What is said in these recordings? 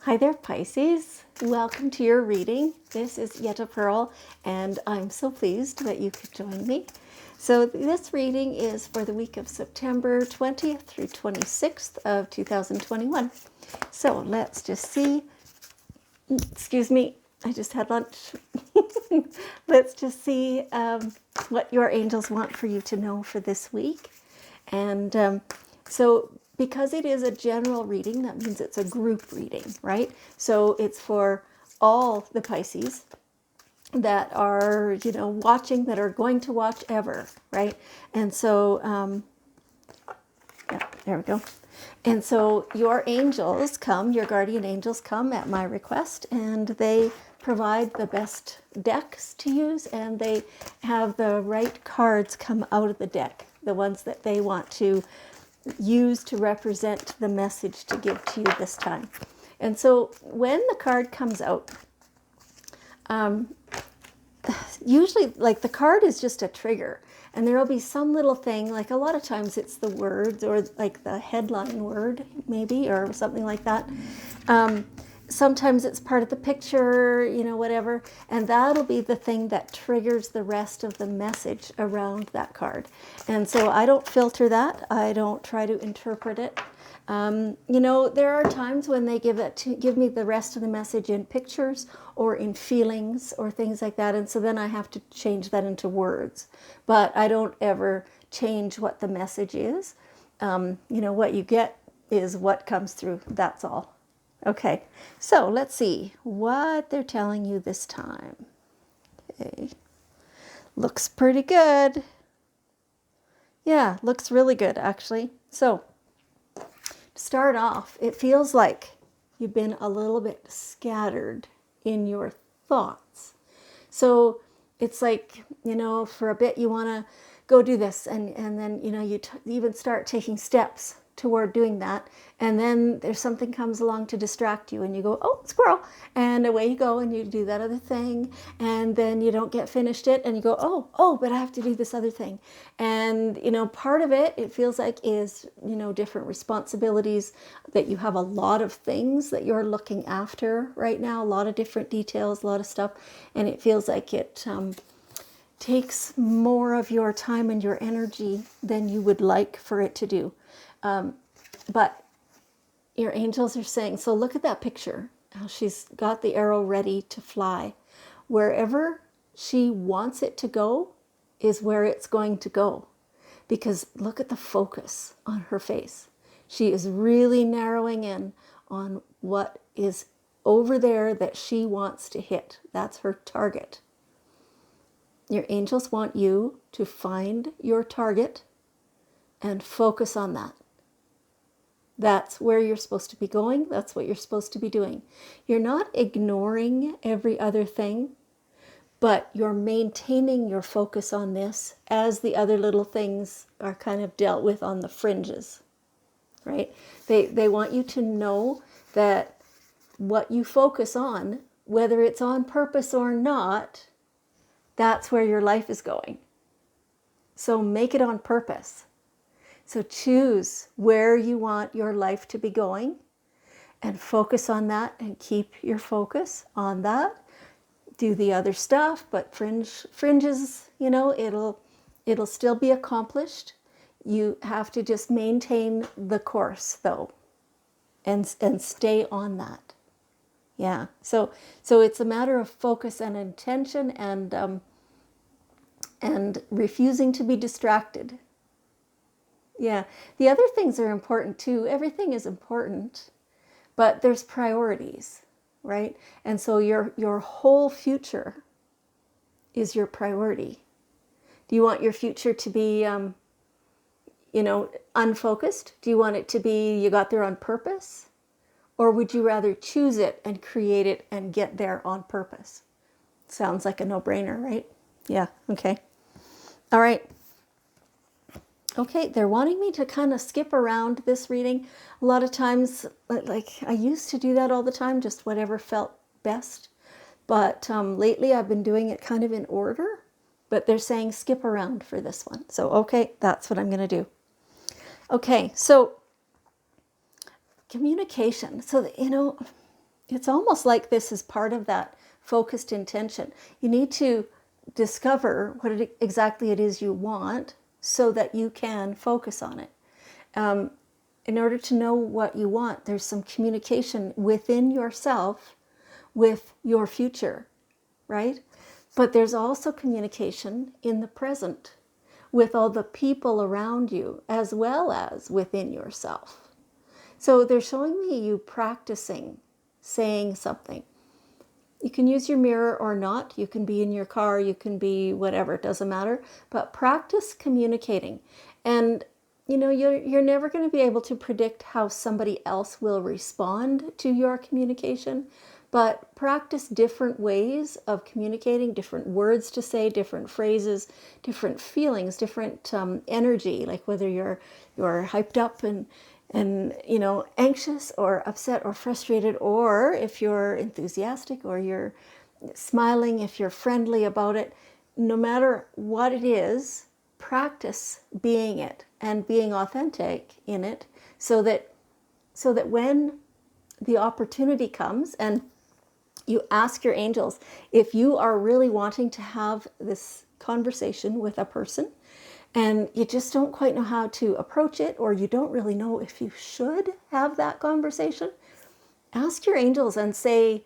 Hi there, Pisces. Welcome to your reading. This is Yetta Pearl, and I'm so pleased that you could join me. So this reading is for the week of September 20th through 26th of 2021. So let's just see. Excuse me, I just had lunch. Let's just see what your angels want for you to know for this week. And so because it is a general reading, that means it's a group reading, right? So it's for all the Pisces that are, watching, that are going to watch ever, right? And so, yeah, there we go. And so your angels come, your guardian angels come at my request, and they provide the best decks to use, and they have the right cards come out of the deck, the ones that they want to use to represent the message to give to you this time. And so when the card comes out, usually like the card is just a trigger, and there will be some little thing, like a lot of times it's the words or like the headline word maybe, or something like that. Sometimes it's part of the picture, whatever, and that'll be the thing that triggers the rest of the message around that card. And so I don't filter that. I don't try to interpret it. There are times when they give me the rest of the message in pictures or in feelings or things like that, and so then I have to change that into words. But I don't ever change what the message is. What you get is what comes through. That's all. Okay, so let's see what they're telling you this time. Okay, looks pretty good. Yeah, looks really good actually. So to start off, it feels like you've been a little bit scattered in your thoughts. So it's like, for a bit you want to go do this, and then, you even start taking steps toward doing that, and then there's something comes along to distract you, and you go, oh, squirrel, and away you go, and you do that other thing, and then you don't get finished it, and you go, oh, but I have to do this other thing. And part of it feels like is different responsibilities, that you have a lot of things that you're looking after right now, a lot of different details, a lot of stuff, and it feels like it takes more of your time and your energy than you would like for it to do. But your angels are saying, so look at that picture, how she's got the arrow ready to fly. Wherever she wants it to go is where it's going to go. Because look at the focus on her face. She is really narrowing in on what is over there that she wants to hit. That's her target. Your angels want you to find your target and focus on that. That's where you're supposed to be going. That's what you're supposed to be doing. You're not ignoring every other thing, but you're maintaining your focus on this as the other little things are kind of dealt with on the fringes, right? They want you to know that what you focus on, whether it's on purpose or not, that's where your life is going. So make it on purpose. So choose where you want your life to be going and focus on that, and keep your focus on that. Do the other stuff, but fringes, it'll still be accomplished. You have to just maintain the course though, and stay on that. Yeah. So it's a matter of focus and intention, and refusing to be distracted. Yeah. The other things are important too. Everything is important, but there's priorities, right? And so your whole future is your priority. Do you want your future to be, unfocused? Do you want it to be you got there on purpose? Or would you rather choose it and create it and get there on purpose? Sounds like a no-brainer, right? Yeah. Okay. All right. Okay, they're wanting me to kind of skip around this reading. A lot of times, like I used to do that all the time, just whatever felt best. But lately I've been doing it kind of in order. But they're saying skip around for this one. So, okay, that's what I'm going to do. Okay, so communication. So, It's almost like this is part of that focused intention. You need to discover what exactly it is you want so that you can focus on it. In order to know what you want, there's some communication within yourself with your future, right? But there's also communication in the present with all the people around you as well as within yourself. So they're showing me you practicing saying something. You can use your mirror or not. You can be in your car, you can be whatever, it doesn't matter. But practice communicating. And you're never going to be able to predict how somebody else will respond to your communication, but practice different ways of communicating, different words to say, different phrases, different feelings, different energy, like whether you're hyped up and anxious or upset or frustrated, or if you're enthusiastic or you're smiling, if you're friendly about it. No matter what it is, practice being it and being authentic in it, so that when the opportunity comes and you ask your angels, if you are really wanting to have this conversation with a person and you just don't quite know how to approach it, or you don't really know if you should have that conversation, ask your angels and say,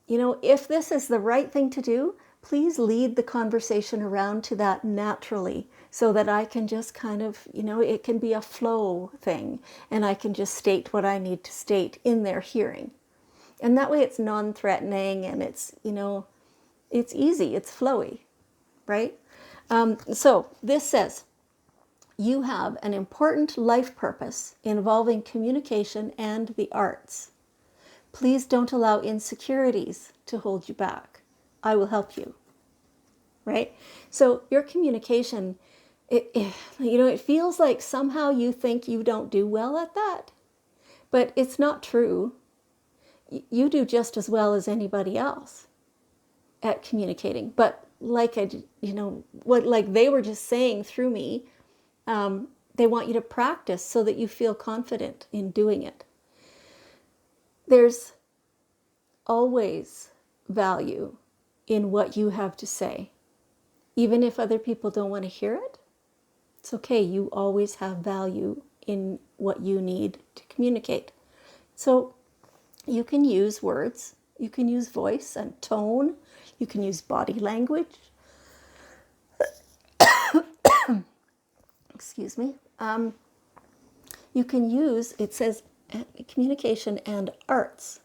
if this is the right thing to do, please lead the conversation around to that naturally, so that I can just kind of, it can be a flow thing and I can just state what I need to state in their hearing. And that way it's non-threatening and it's easy, it's flowy, right? So this says, you have an important life purpose involving communication and the arts. Please don't allow insecurities to hold you back. I will help you, right? So your communication, it feels like somehow you think you don't do well at that, but it's not true. You do just as well as anybody else at communicating. But like like they were just saying through me, they want you to practice so that you feel confident in doing it. There's always value in what you have to say. Even if other people don't want to hear it, it's okay. You always have value in what you need to communicate. So you can use words, you can use voice and tone, you can use body language. Excuse me. You can use, it says, communication and arts.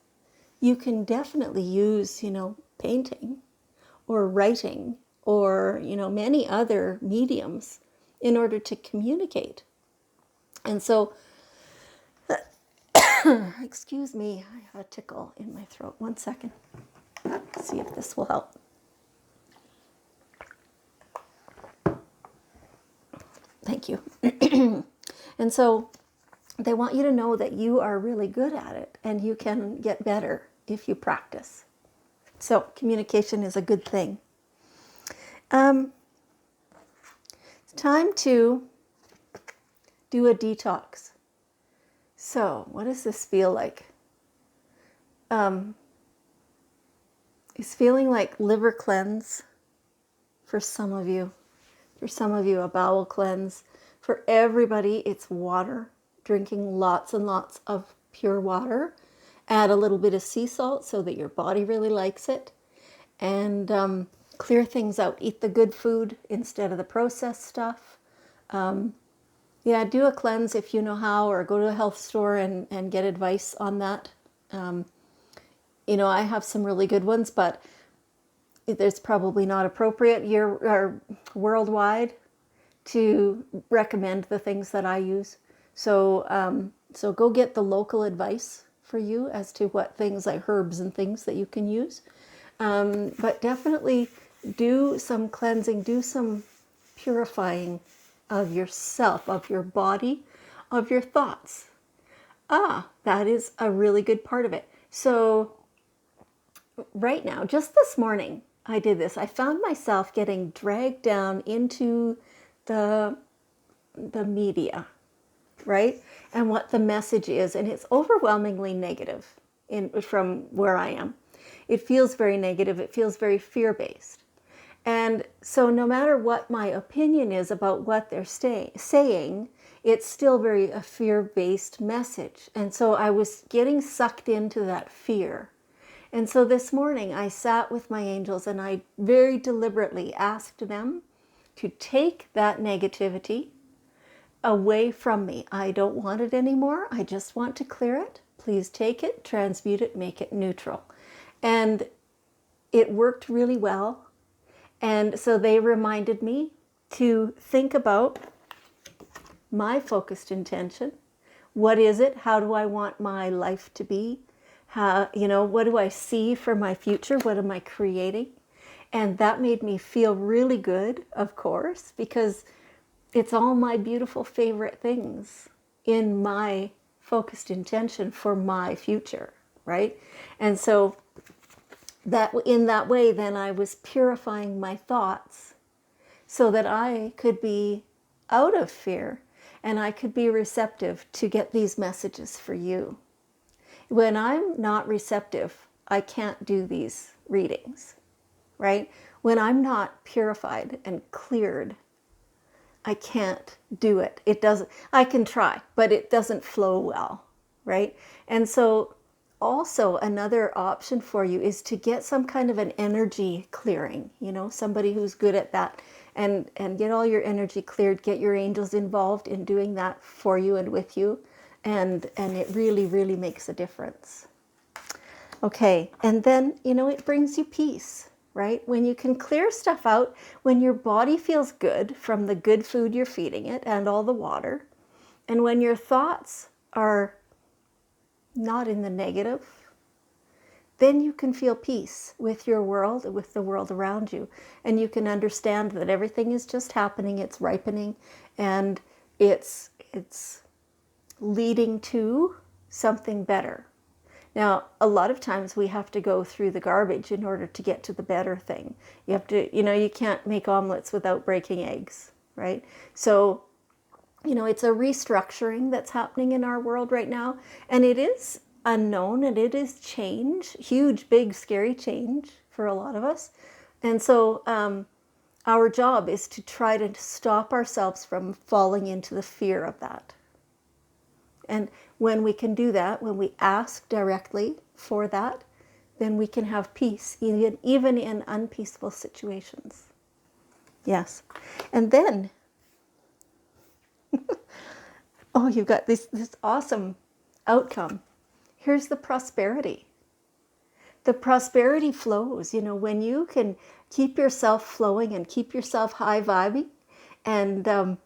You can definitely use, painting or writing or, many other mediums in order to communicate. And so, excuse me, I have a tickle in my throat. 1 second. Let's see if this will help. Thank you. And so they want you to know that you are really good at it and you can get better if you practice. So communication is a good thing. It's time to do a detox. So what does this feel like? It's feeling like liver cleanse for some of you. For some of you, a bowel cleanse. For everybody, it's water. Drinking lots and lots of pure water. Add a little bit of sea salt so that your body really likes it. And clear things out. Eat the good food instead of the processed stuff. Do a cleanse if you know how, or go to a health store and get advice on that. I have some really good ones, but it's probably not appropriate or worldwide to recommend the things that I use. So go get the local advice for you as to what things like herbs and things that you can use. But definitely do some cleansing, do some purifying of yourself, of your body, of your thoughts. That is a really good part of it. So right now, just this morning, I did this. I found myself getting dragged down into the media, right? And what the message is. And it's overwhelmingly negative. from where I am. It feels very negative. It feels very fear-based. And so no matter what my opinion is about what they're saying, it's still very a fear-based message. And so I was getting sucked into that fear. And so this morning I sat with my angels and I very deliberately asked them to take that negativity away from me. I don't want it anymore. I just want to clear it. Please take it, transmute it, make it neutral. And it worked really well. And so they reminded me to think about my focused intention. What is it? How do I want my life to be? How, what do I see for my future? What am I creating? And that made me feel really good, of course, because it's all my beautiful favorite things in my focused intention for my future, right? And so that in that way, then I was purifying my thoughts so that I could be out of fear and I could be receptive to get these messages for you. When I'm not receptive, I can't do these readings, right? When I'm not purified and cleared, I can't do it. It doesn't, I can try, but it doesn't flow well, right? And so also another option for you is to get some kind of an energy clearing, somebody who's good at that, and get all your energy cleared, get your angels involved in doing that for you and with you. And it really, really makes a difference. Okay, and then, it brings you peace, right? When you can clear stuff out, when your body feels good from the good food you're feeding it and all the water, and when your thoughts are not in the negative, then you can feel peace with your world, with the world around you. And you can understand that everything is just happening, it's ripening, and it's leading to something better. Now, a lot of times we have to go through the garbage in order to get to the better thing. You have to, you can't make omelets without breaking eggs, right? So, it's a restructuring that's happening in our world right now. And it is unknown and it is change, huge, big, scary change for a lot of us. And so our job is to try to stop ourselves from falling into the fear of that. And when we can do that, when we ask directly for that, then we can have peace, even in unpeaceful situations. Yes. And then, oh, you've got this awesome outcome. Here's the prosperity. The prosperity flows, when you can keep yourself flowing and keep yourself high vibing and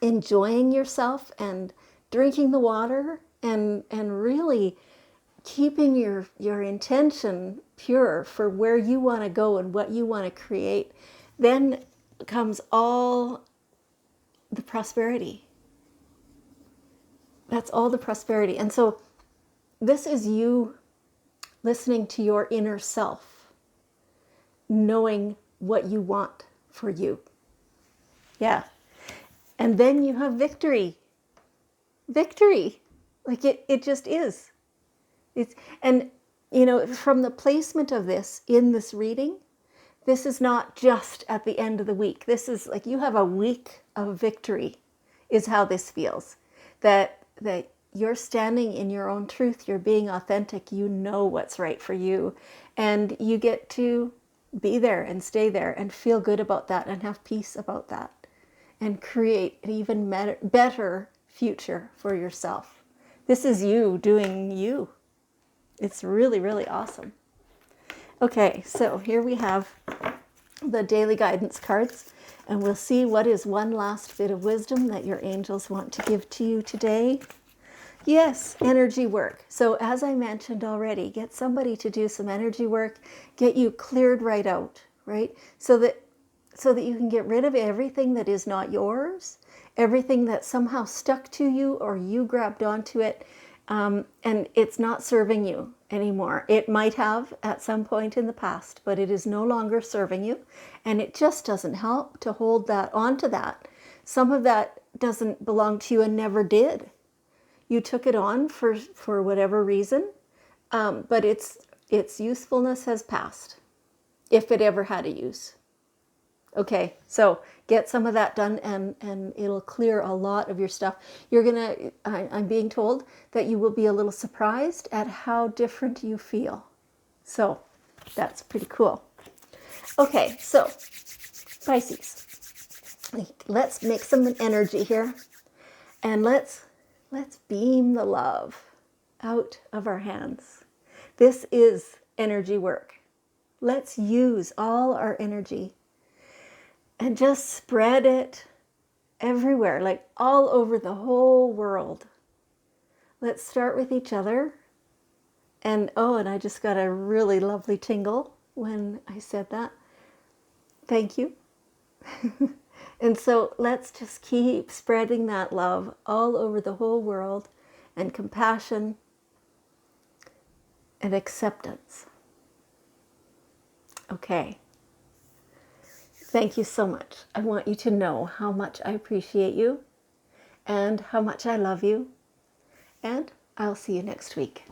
enjoying yourself and drinking the water and really keeping your intention pure for where you want to go and what you want to create, then comes all the prosperity. That's all the prosperity. And so this is you listening to your inner self, knowing what you want for you. Yeah. And then you have victory. Victory. Like it just is. And from the placement of this in this reading, this is not just at the end of the week. This is like you have a week of victory is how this feels. That you're standing in your own truth, you're being authentic, you know what's right for you, and you get to be there and stay there and feel good about that and have peace about that and create an even better future for yourself. This is you doing you. It's really, really awesome. Okay, so here we have the daily guidance cards, and we'll see what is one last bit of wisdom that your angels want to give to you today. Yes, energy work. So as I mentioned already, get somebody to do some energy work, get you cleared right out, right? So that you can get rid of everything that is not yours, everything that somehow stuck to you or you grabbed onto it, and it's not serving you anymore. It might have at some point in the past, but it is no longer serving you, and it just doesn't help to hold that onto that. Some of that doesn't belong to you and never did. You took it on for whatever reason, but its usefulness has passed, if it ever had a use. Okay, so get some of that done, and it'll clear a lot of your stuff. I'm being told that you will be a little surprised at how different you feel. So that's pretty cool. Okay, so Pisces, let's make some energy here, and let's beam the love out of our hands. This is energy work. Let's use all our energy and just spread it everywhere, like all over the whole world. Let's start with each other. And I just got a really lovely tingle when I said that. Thank you. And so let's just keep spreading that love all over the whole world, and compassion and acceptance. Okay. Thank you so much. I want you to know how much I appreciate you and how much I love you. And I'll see you next week.